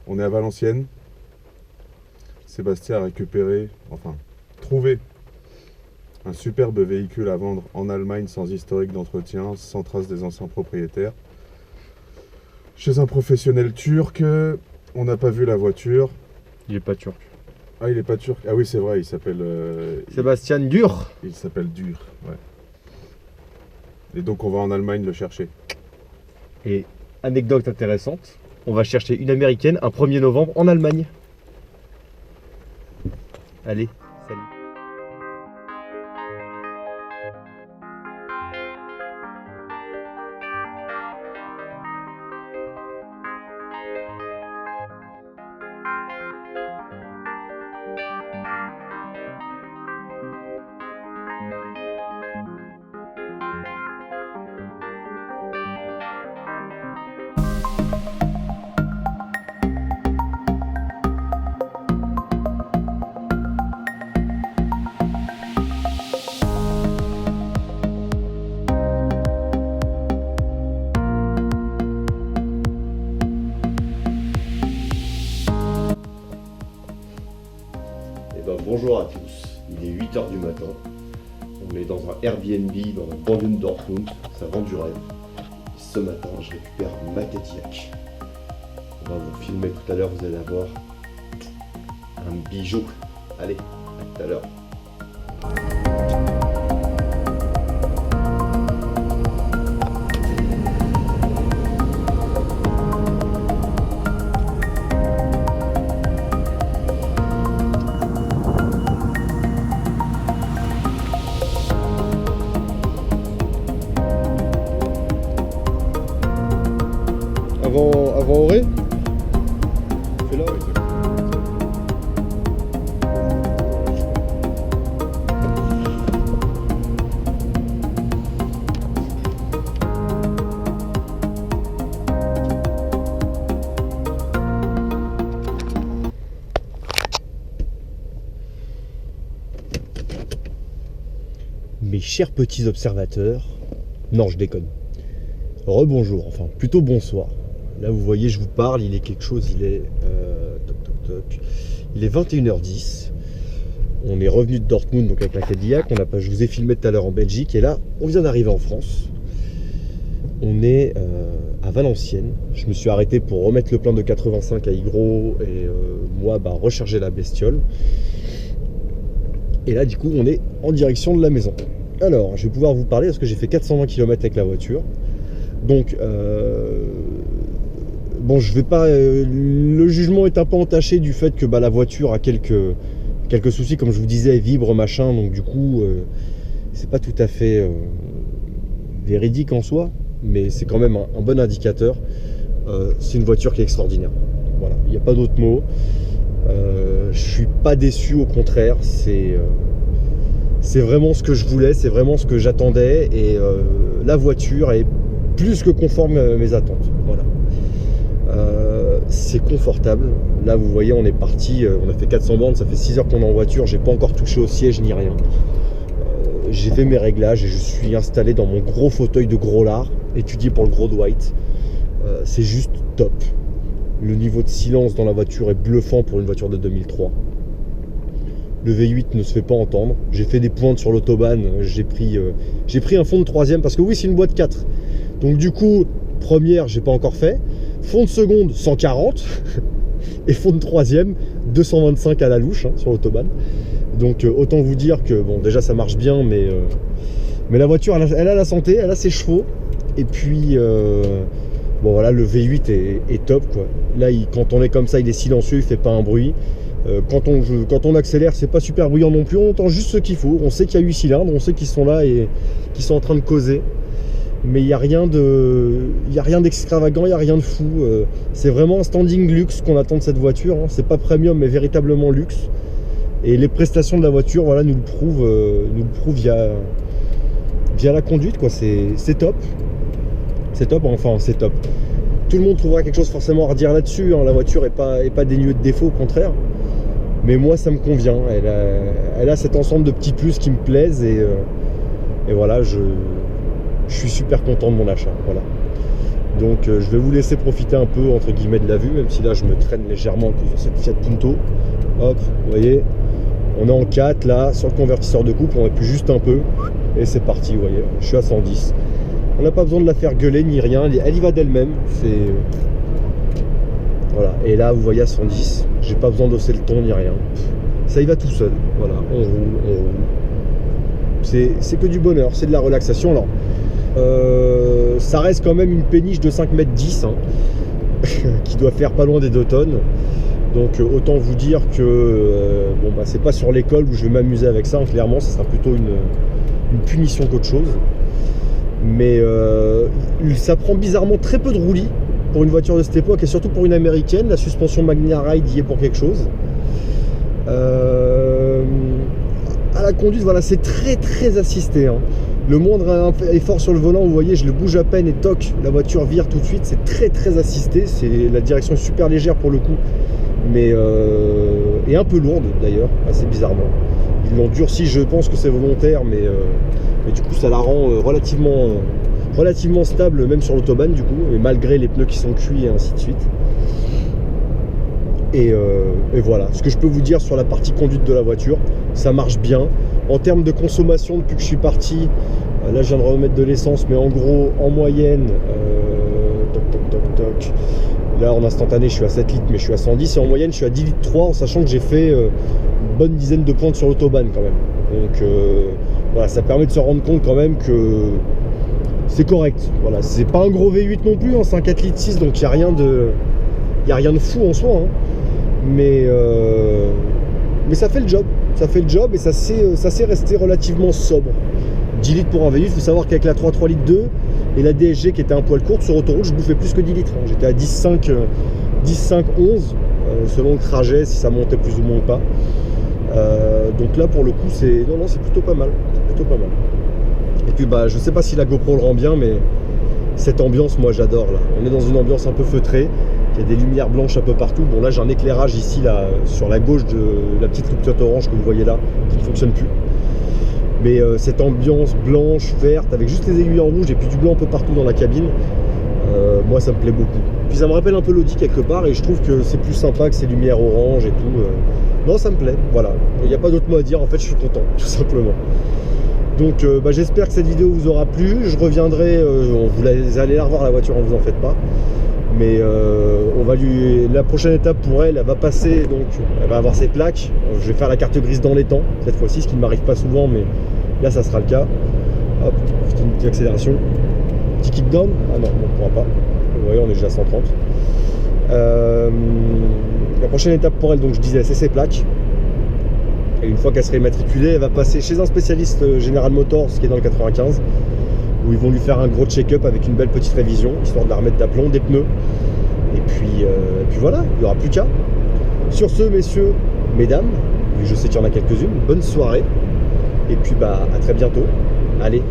On est à Valenciennes. Sébastien a récupéré, enfin, trouvé un superbe véhicule à vendre en Allemagne sans historique d'entretien, sans trace des anciens propriétaires. Chez un professionnel turc, on n'a pas vu la voiture. Il est pas turc. Ah, il est pas turc. Ah oui, c'est vrai, il s'appelle... Sébastien Dur. Il s'appelle Dur, ouais. Et donc on va en Allemagne le chercher. Et anecdote intéressante, on va chercher une américaine un 1er novembre en Allemagne. Allez, salut. Bonjour à tous, il est 8h du matin, on est dans un Airbnb dans la banlieue de Dortmund, ça vend du rêve. Et ce matin je récupère ma Cadillac. On va vous filmer tout à l'heure, vous allez avoir un bijou. Allez, à tout à l'heure. Avant Auré. C'est là. Mes chers petits observateurs, non je déconne. Rebonjour, enfin plutôt bonsoir. Là vous voyez je vous parle, il est quelque chose, il est il est 21h10. On est revenu de Dortmund donc avec la Cadillac, je vous ai filmé tout à l'heure en Belgique et là on vient d'arriver en France. On est à Valenciennes. Je me suis arrêté pour remettre le plein de 85 à Hygro et moi recharger la bestiole. Et là du coup on est en direction de la maison. Alors je vais pouvoir vous parler parce que j'ai fait 420 km avec la voiture. Donc bon, je vais pas. Le jugement est un peu entaché du fait que la voiture a quelques soucis, comme je vous disais, elle vibre, machin. Donc du coup, c'est pas tout à fait véridique en soi, mais c'est quand même un bon indicateur. C'est une voiture qui est extraordinaire. Voilà, il n'y a pas d'autre mot. Je suis pas déçu, au contraire. C'est vraiment ce que je voulais, c'est vraiment ce que j'attendais, et la voiture est plus que conforme à mes attentes. Voilà. C'est confortable. Là vous voyez on est parti, on a fait 400 bornes, ça fait 6 heures qu'on est en voiture, j'ai pas encore touché au siège ni rien. J'ai fait mes réglages et je suis installé dans mon gros fauteuil de gros lard, étudié pour le gros Dwight. C'est juste top. Le niveau de silence dans la voiture est bluffant pour une voiture de 2003. Le V8 ne se fait pas entendre. J'ai fait des pointes sur l'autobahn, j'ai pris un fond de troisième parce que oui c'est une boîte 4. Donc du coup, première j'ai pas encore fait. Fond de seconde 140 et fond de troisième 225 à la louche sur l'autobahn. Donc autant vous dire que bon déjà ça marche bien, mais la voiture elle a la santé, elle a ses chevaux. Et puis bon voilà, le V8 est top quoi. Là quand on est comme ça il est silencieux, il fait pas un bruit. Quand on accélère c'est pas super bruyant non plus, on entend juste ce qu'il faut. On sait qu'il y a 8 cylindres, on sait qu'ils sont là et qu'ils sont en train de causer. Mais il n'y a rien d'extravagant, il n'y a rien de fou. C'est vraiment un standing luxe qu'on attend de cette voiture. C'est pas premium, mais véritablement luxe. Et les prestations de la voiture, voilà, nous le prouvent via la conduite, quoi. C'est top. C'est top, enfin c'est top. Tout le monde trouvera quelque chose forcément à redire là-dessus. La voiture est pas dénuée de défauts, au contraire. Mais moi, ça me convient. Elle a cet ensemble de petits plus qui me plaisent et voilà, je suis super content de mon achat. Voilà. Donc je vais vous laisser profiter un peu entre guillemets de la vue, même si là je me traîne légèrement à cause de cette Fiat Punto. Hop, vous voyez, on est en 4 là, sur le convertisseur de couple, on appuie juste un peu et c'est parti, vous voyez, je suis à 110. On n'a pas besoin de la faire gueuler ni rien, elle y va d'elle-même, c'est... Voilà, et là vous voyez à 110, j'ai pas besoin d'osser le ton ni rien. Ça y va tout seul, voilà, on roule. C'est que du bonheur, c'est de la relaxation. Alors, ça reste quand même une péniche de 5,10 m qui doit faire pas loin des 2 tonnes. Donc autant vous dire que bon, bah, c'est pas sur l'école où je vais m'amuser avec ça, hein, clairement, ça sera plutôt une punition qu'autre chose. Mais ça prend bizarrement très peu de roulis pour une voiture de cette époque et surtout pour une américaine. La suspension Magna Ride y est pour quelque chose. À la conduite, voilà, c'est très assisté, hein. Le moindre effort sur le volant, vous voyez, je le bouge à peine et toc, la voiture vire tout de suite. C'est très assisté. C'est la direction est super légère pour le coup, mais et un peu lourde d'ailleurs, assez bizarrement. Ils l'ont durci, je pense que c'est volontaire, mais du coup ça la rend relativement stable, même sur l'autobahn du coup, et malgré les pneus qui sont cuits et ainsi de suite. Et voilà, ce que je peux vous dire sur la partie conduite de la voiture, ça marche bien. En termes de consommation, depuis que je suis parti, là je viens de remettre de l'essence, mais en gros, en moyenne, là en instantané je suis à 7 litres, mais je suis à 110, et en moyenne je suis à 10 litres 3, en sachant que j'ai fait une bonne dizaine de pointes sur l'autobahn quand même. Donc voilà, ça permet de se rendre compte quand même que c'est correct. Voilà, c'est pas un gros V8 non plus, hein, c'est un 4 litres 6, donc il n'y a rien de fou en soi, hein. Mais ça fait le job, et ça s'est resté relativement sobre. 10 litres pour un V8, il faut savoir qu'avec la 3 litres 2 et la DSG qui était un poil courte sur autoroute, je bouffais plus que 10 litres, hein. J'étais à 10,5, 11 selon le trajet, si ça montait plus ou moins ou pas. Donc là pour le coup c'est plutôt pas mal, Et puis bah je sais pas si la GoPro le rend bien, mais cette ambiance moi j'adore là. On est dans une ambiance un peu feutrée. Il y a des lumières blanches un peu partout. Bon là j'ai un éclairage ici là sur la gauche de la petite loupiote orange que vous voyez là qui ne fonctionne plus. Mais cette ambiance blanche, verte, avec juste les aiguilles en rouge et puis du blanc un peu partout dans la cabine, moi ça me plaît beaucoup. Puis ça me rappelle un peu l'Audi quelque part et je trouve que c'est plus sympa que ces lumières orange et tout. Non, ça me plaît, voilà. Il n'y a pas d'autre mot à dire, en fait je suis content, tout simplement. Donc bah, j'espère que cette vidéo vous aura plu. Je reviendrai, vous allez la revoir la voiture, ne vous en faites pas. Mais la prochaine étape pour elle va passer, donc elle va avoir ses plaques. Je vais faire la carte grise dans les temps cette fois-ci, ce qui ne m'arrive pas souvent, mais là ça sera le cas. Hop, juste une petite accélération, petit kickdown. Ah non, on ne pourra pas. Vous voyez, on est déjà à 130. La prochaine étape pour elle, donc je disais, c'est ses plaques. Et une fois qu'elle sera immatriculée, elle va passer chez un spécialiste General Motors qui est dans le 95. Où ils vont lui faire un gros check-up avec une belle petite révision, histoire de la remettre d'aplomb, des pneus. Et puis voilà, il n'y aura plus qu'à. Sur ce, messieurs, mesdames, je sais qu'il y en a quelques-unes, bonne soirée. Et puis bah à très bientôt. Allez.